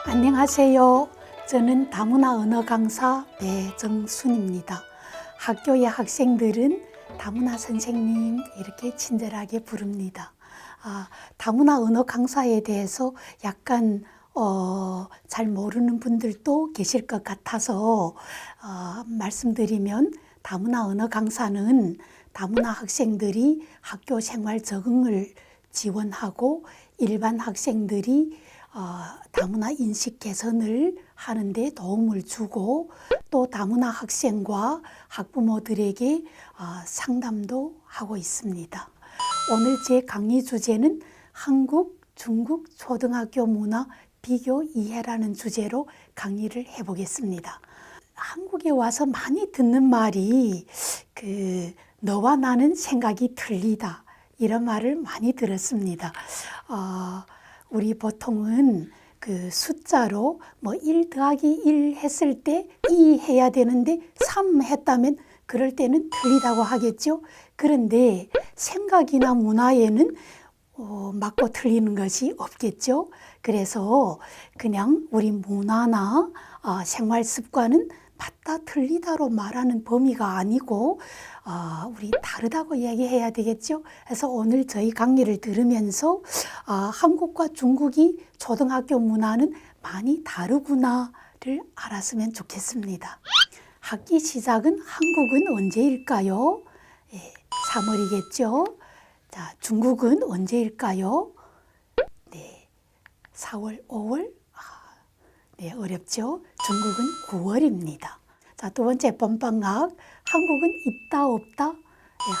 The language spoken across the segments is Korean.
안녕하세요. 저는 다문화 언어 강사 배정순입니다. 학교의 학생들은 다문화 선생님 이렇게 친절하게 부릅니다. 다문화 언어 강사에 대해서 약간 잘 모르는 분들도 계실 것 같아서 말씀드리면, 다문화 언어 강사는 다문화 학생들이 학교 생활 적응을 지원하고 일반 학생들이 다문화 인식 개선을 하는 데 도움을 주고, 또 다문화 학생과 학부모들에게 상담도 하고 있습니다. 오늘 제 강의 주제는 한국, 중국 초등학교 문화 비교 이해라는 주제로 강의를 해보겠습니다. 한국에 와서 많이 듣는 말이 너와 나는 생각이 틀리다, 이런 말을 많이 들었습니다. 우리 보통은 숫자로 1 더하기 1 했을 때 2 해야 되는데 3 했다면 그럴 때는 틀리다고 하겠죠. 그런데 생각이나 문화에는 맞고 틀리는 것이 없겠죠. 그래서 그냥 우리 문화나 생활 습관은 맞다 틀리다로 말하는 범위가 아니고 우리 다르다고 얘기해야 되겠죠. 그래서 오늘 저희 강의를 들으면서 한국과 중국이 초등학교 문화는 많이 다르구나를 알았으면 좋겠습니다. 학기 시작은 한국은 언제일까요? 3월이겠죠. 자, 중국은 언제일까요? 4월, 5월? 네, 어렵죠? 중국은 9월입니다. 자, 두 번째, 봄방학. 한국은 있다, 없다? 네,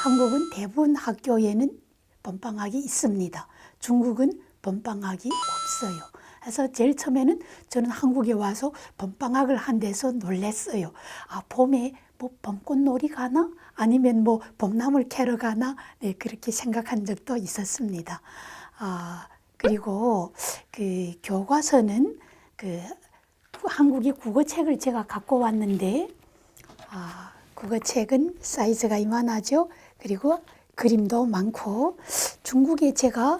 한국은 대부분 학교에는 봄방학이 있습니다. 중국은 봄방학이 없어요. 그래서 제일 처음에는 저는 한국에 와서 봄방학을 한 데서 놀랐어요. 봄에 봄꽃놀이 가나? 아니면 봄나물 캐러 가나? 네, 그렇게 생각한 적도 있었습니다. 그리고 교과서는 한국의 국어책을 제가 갖고 왔는데, 국어책은 사이즈가 이만하죠. 그리고 그림도 많고, 중국에 제가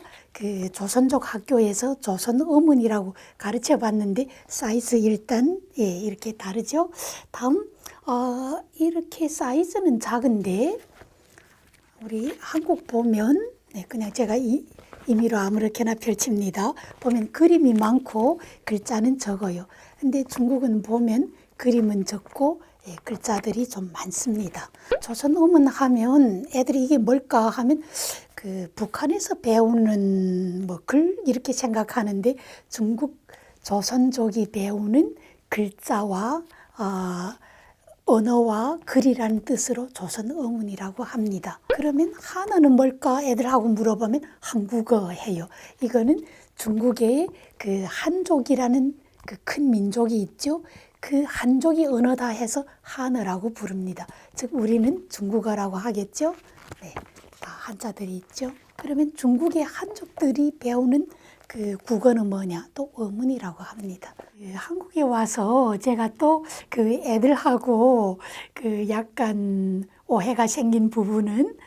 조선족 학교에서 조선 어문이라고 가르쳐 봤는데 사이즈 일단 이렇게 다르죠. 다음 이렇게 사이즈는 작은데, 우리 한국 보면 그냥 제가 임의로 아무렇게나 펼칩니다. 보면 그림이 많고 글자는 적어요. 근데 중국은 보면 그림은 적고 글자들이 좀 많습니다. 조선 어문 하면 애들이 이게 뭘까 하면 북한에서 배우는 글 이렇게 생각하는데, 중국 조선족이 배우는 글자와 언어와 글이라는 뜻으로 조선 어문이라고 합니다. 그러면 한어는 뭘까? 애들하고 물어보면 한국어 해요. 이거는 중국의 한족이라는 큰 민족이 있죠. 그 한족이 언어다 해서 한어라고 부릅니다. 즉 우리는 중국어라고 하겠죠. 네, 다 한자들이 있죠. 그러면 중국의 한족들이 배우는 국어는 뭐냐? 또 어문이라고 합니다. 한국에 와서 제가 또 애들하고 약간 오해가 생긴 부분은,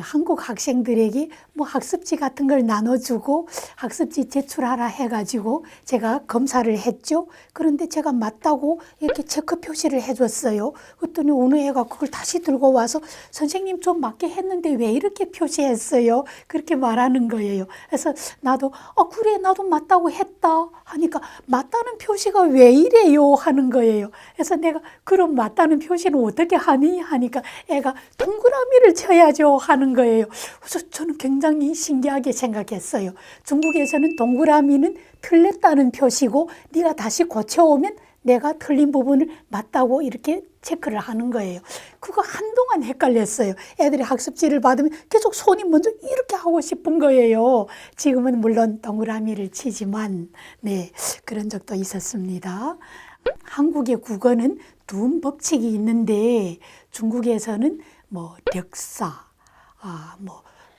한국 학생들에게 학습지 같은 걸 나눠주고 학습지 제출하라 해가지고 제가 검사를 했죠. 그런데 제가 맞다고 이렇게 체크 표시를 해줬어요. 그랬더니 어느 애가 그걸 다시 들고 와서 선생님 좀 맞게 했는데 왜 이렇게 표시했어요? 그렇게 말하는 거예요. 그래서 나도 그래 나도 맞다고 했다 하니까 맞다는 표시가 왜 이래요? 하는 거예요. 그래서 내가 그럼 맞다는 표시는 어떻게 하니? 하니까 애가 동그라미를 쳐야죠 하는 거예요. 그래서 저는 굉장히 신기하게 생각했어요. 중국에서는 동그라미는 틀렸다는 표시고 네가 다시 고쳐오면 내가 틀린 부분을 맞다고 이렇게 체크를 하는 거예요. 그거 한동안 헷갈렸어요. 애들이 학습지를 받으면 계속 손이 먼저 이렇게 하고 싶은 거예요. 지금은 물론 동그라미를 치지만 그런 적도 있었습니다. 한국의 국어는 두 법칙이 있는데 중국에서는 력사,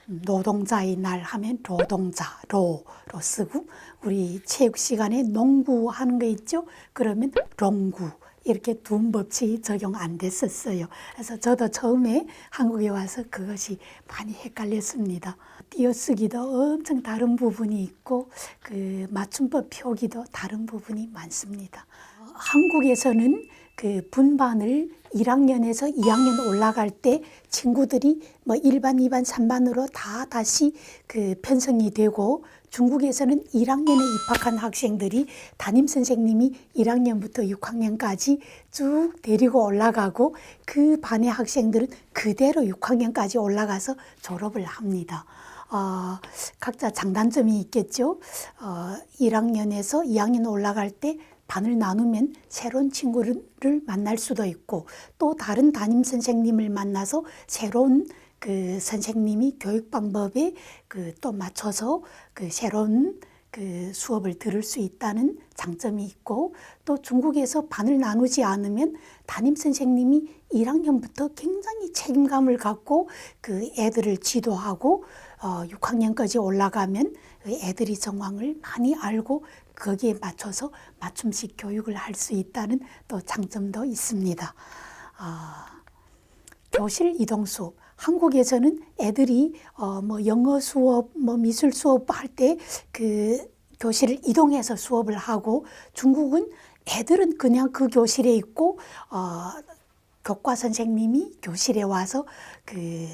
노동자의 날 하면 노동자, 로로 쓰고, 우리 체육 시간에 농구 하는 거 있죠? 그러면 롱구. 이렇게 둔 법칙이 적용 안 됐었어요. 그래서 저도 처음에 한국에 와서 그것이 많이 헷갈렸습니다. 띄어쓰기도 엄청 다른 부분이 있고, 그 맞춤법 표기도 다른 부분이 많습니다. 한국에서는 그 분반을 1학년에서 2학년 올라갈 때 친구들이 뭐 1반, 2반, 3반으로 다시 그 편성이 되고, 중국에서는 1학년에 입학한 학생들이 담임 선생님이 1학년부터 6학년까지 쭉 데리고 올라가고, 그 반의 학생들은 그대로 6학년까지 올라가서 졸업을 합니다. 각자 장단점이 있겠죠. 1학년에서 2학년 올라갈 때 반을 나누면 새로운 친구를 만날 수도 있고, 또 다른 담임 선생님을 만나서 새로운 그 선생님이 교육 방법에 그 또 맞춰서 그 새로운 그 수업을 들을 수 있다는 장점이 있고, 또 중국에서 반을 나누지 않으면 담임 선생님이 1학년부터 굉장히 책임감을 갖고 그 애들을 지도하고 6학년까지 올라가면 애들이 정황을 많이 알고 거기에 맞춰서 맞춤식 교육을 할 수 있다는 또 장점도 있습니다. 교실 이동 수업. 한국에서는 애들이 뭐 영어 수업, 뭐 미술 수업 할 때 그 교실을 이동해서 수업을 하고, 중국은 애들은 그냥 그 교실에 있고 교과 선생님이 교실에 와서 그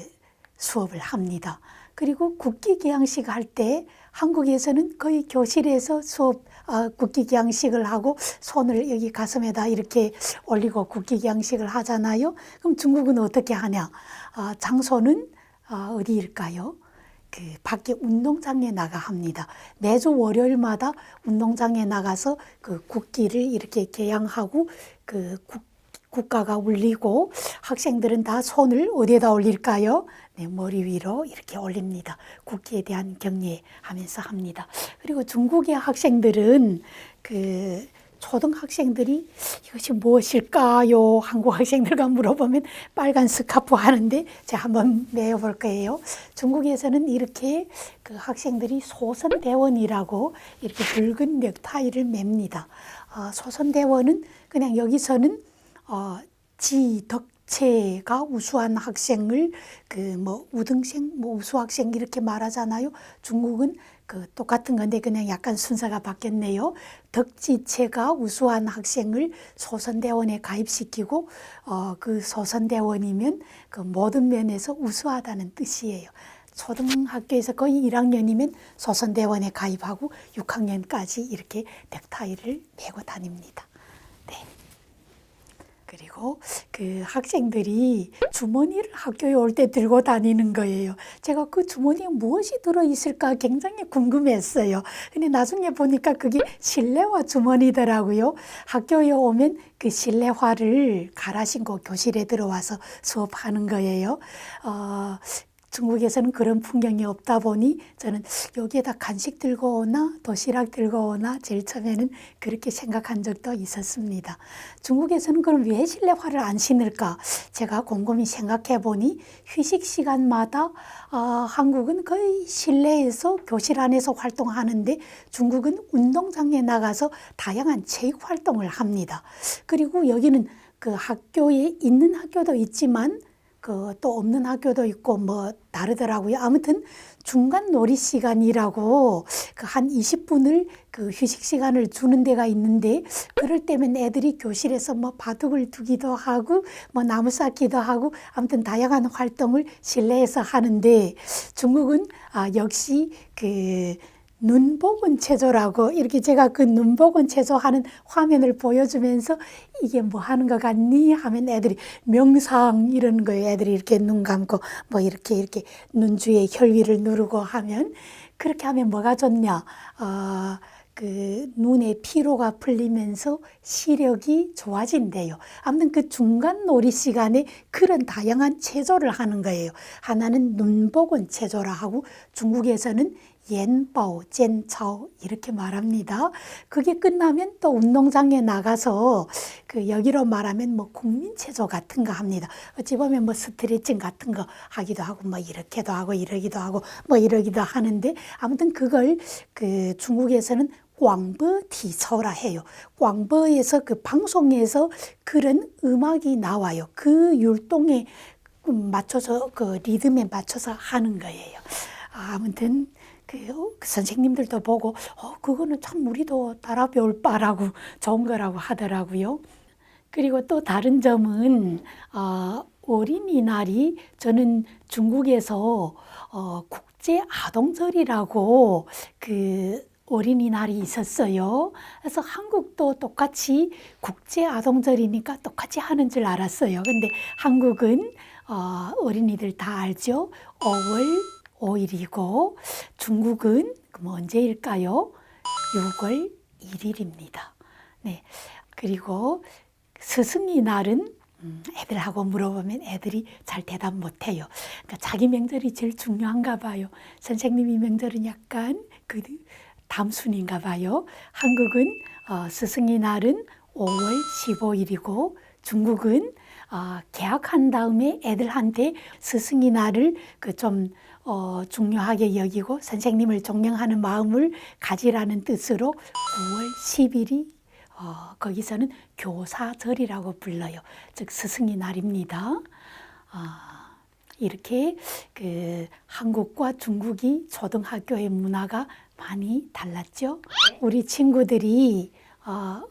수업을 합니다. 그리고 국기기양식 할 때 한국에서는 거의 교실에서 국기기양식을 하고 손을 여기 가슴에다 이렇게 올리고 국기기양식을 하잖아요. 그럼 중국은 어떻게 하냐? 장소는 어디일까요? 그 밖에 운동장에 나가 합니다. 매주 월요일마다 운동장에 나가서 그 국기를 이렇게 개양하고 그 국가가 울리고, 학생들은 다 손을 어디에다 올릴까요? 네, 머리 위로 이렇게 올립니다. 국기에 대한 경례하면서 합니다. 그리고 중국의 학생들은 그 초등학생들이 이것이 무엇일까요? 한국 학생들과 물어보면 빨간 스카프 하는데, 제가 한번 매어볼 거예요. 중국에서는 이렇게 그 학생들이 소선대원이라고 이렇게 붉은 넥타이를 맵니다. 소선대원은 그냥 여기서는 지덕체가 우수한 학생을 그 뭐 우등생, 뭐 우수학생 이렇게 말하잖아요. 중국은 그 똑같은 건데 그냥 약간 순서가 바뀌었네요. 덕지체가 우수한 학생을 소선대원에 가입시키고, 그 소선대원이면 그 모든 면에서 우수하다는 뜻이에요. 초등학교에서 거의 1학년이면 소선대원에 가입하고 6학년까지 이렇게 넥타이를 메고 다닙니다. 네. 그리고 그 학생들이 주머니를 학교에 올 때 들고 다니는 거예요. 제가 그 주머니에 무엇이 들어있을까 굉장히 궁금했어요. 근데 나중에 보니까 그게 실내화 주머니더라고요. 학교에 오면 그 실내화를 갈아 신고 교실에 들어와서 수업하는 거예요. 중국에서는 그런 풍경이 없다 보니 저는 여기에다 간식 들고 오나 도시락 들고 오나 제일 처음에는 그렇게 생각한 적도 있었습니다. 중국에서는 그럼 왜 실내화를 안 신을까? 제가 곰곰이 생각해 보니 휴식 시간마다 한국은 거의 실내에서 교실 안에서 활동하는데, 중국은 운동장에 나가서 다양한 체육 활동을 합니다. 그리고 여기는 그 학교에 있는 학교도 있지만 그 또 없는 학교도 있고 뭐 다르더라고요. 아무튼 중간 놀이 시간이라고 그 한 20분을 그 휴식 시간을 주는 데가 있는데, 그럴 때면 애들이 교실에서 뭐 바둑을 두기도 하고 뭐 나무 쌓기도 하고 아무튼 다양한 활동을 실내에서 하는데, 중국은 역시 그 눈보건 체조라고 이렇게 제가 그 눈보건 체조하는 화면을 보여주면서 이게 뭐 하는 것 같니? 하면 애들이 명상 이러는 거예요. 애들이 이렇게 눈 감고 뭐 이렇게 눈 주위에 혈위를 누르고 하면, 그렇게 하면 뭐가 좋냐? 그 눈의 피로가 풀리면서 시력이 좋아진대요. 아무튼 그 중간 놀이 시간에 그런 다양한 체조를 하는 거예요. 하나는 눈보건 체조라 하고, 중국에서는 옌바오, 젠차오 이렇게 말합니다. 그게 끝나면 또 운동장에 나가서 그 여기로 말하면 뭐 국민체조 같은 거 합니다. 어찌 보면 뭐 스트레칭 같은 거 하기도 하고 뭐 이렇게도 하고 이러기도 하고 뭐 이러기도 하는데 아무튼 그걸 그 중국에서는 광버티서라 해요. 광버에서 그 방송에서 그런 음악이 나와요. 그 율동에 맞춰서 그 리듬에 맞춰서 하는 거예요. 아무튼 그 선생님들도 보고 그거는 참 우리도 따라 배울 바라고 좋은 거라고 하더라고요. 그리고 또 다른 점은 어린이날이 저는 중국에서 국제 아동절이라고 그 어린이날이 있었어요. 그래서 한국도 똑같이 국제 아동절이니까 똑같이 하는 줄 알았어요. 근데 한국은 어린이들 다 알죠? 5월 5일이고 중국은 그럼 언제일까요? 6월 1일입니다. 네. 그리고 스승의 날은 애들하고 물어보면 애들이 잘 대답 못해요. 그러니까 자기 명절이 제일 중요한가 봐요. 선생님이 명절은 약간 그 담순인가 봐요. 한국은 스승의 날은 5월 15일이고 중국은 개학한 다음에 애들한테 스승의 날을 그 좀 중요하게 여기고 선생님을 존경하는 마음을 가지라는 뜻으로 9월 10일이 거기서는 교사절이라고 불러요. 즉 스승의 날입니다. 이렇게 그 한국과 중국이 초등학교의 문화가 많이 달랐죠. 우리 친구들이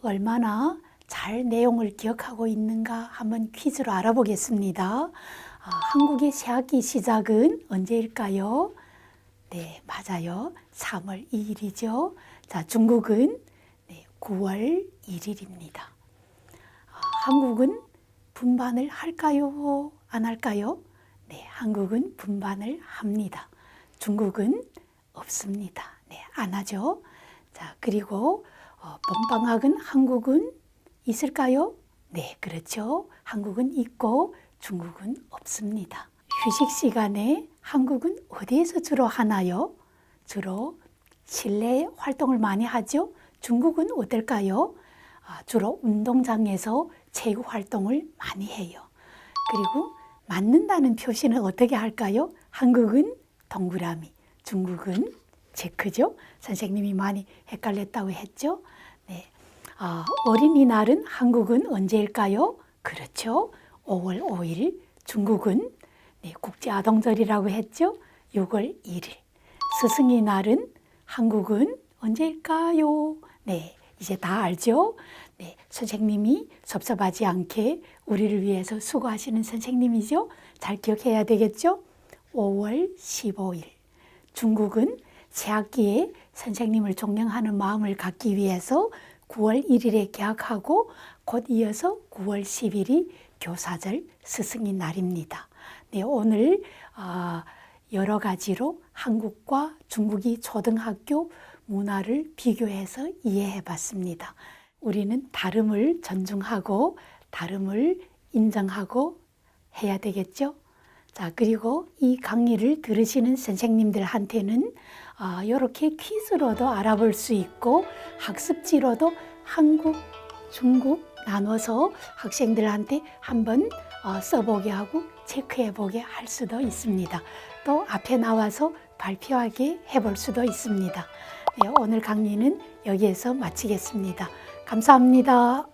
얼마나 잘 내용을 기억하고 있는가 한번 퀴즈로 알아보겠습니다. 한국의 새학기 시작은 언제일까요? 네, 맞아요. 3월 2일이죠. 자, 중국은 9월 1일입니다. 한국은 분반을 할까요? 안 할까요? 네, 한국은 분반을 합니다. 중국은 없습니다. 네, 안 하죠. 자, 그리고 봄방학은 한국은 있을까요? 네, 그렇죠. 한국은 있고 중국은 없습니다. 휴식 시간에 한국은 어디에서 주로 하나요? 주로 실내 활동을 많이 하죠. 중국은 어떨까요? 주로 운동장에서 체육 활동을 많이 해요. 그리고 맞는다는 표시는 어떻게 할까요? 한국은 동그라미, 중국은 체크죠. 선생님이 많이 헷갈렸다고 했죠. 네. 어린이날은 한국은 언제일까요? 그렇죠. 5월 5일. 중국은 국제아동절이라고 했죠. 6월 1일. 스승의 날은 한국은 언제일까요? 네, 이제 다 알죠? 네, 선생님이 섭섭하지 않게 우리를 위해서 수고하시는 선생님이죠. 잘 기억해야 되겠죠? 5월 15일. 중국은 새학기에 선생님을 존경하는 마음을 갖기 위해서 9월 1일에 개학하고 곧 이어서 9월 10일이 교사절 스승의 날입니다. 네, 오늘 여러 가지로 한국과 중국이 초등학교 문화를 비교해서 이해해 봤습니다. 우리는 다름을 존중하고 다름을 인정하고 해야 되겠죠? 자, 그리고 이 강의를 들으시는 선생님들한테는 이렇게 퀴즈로도 알아볼 수 있고 학습지로도 한국, 중국 나눠서 학생들한테 한번 써보게 하고 체크해보게 할 수도 있습니다. 또 앞에 나와서 발표하게 해볼 수도 있습니다. 네, 오늘 강의는 여기에서 마치겠습니다. 감사합니다.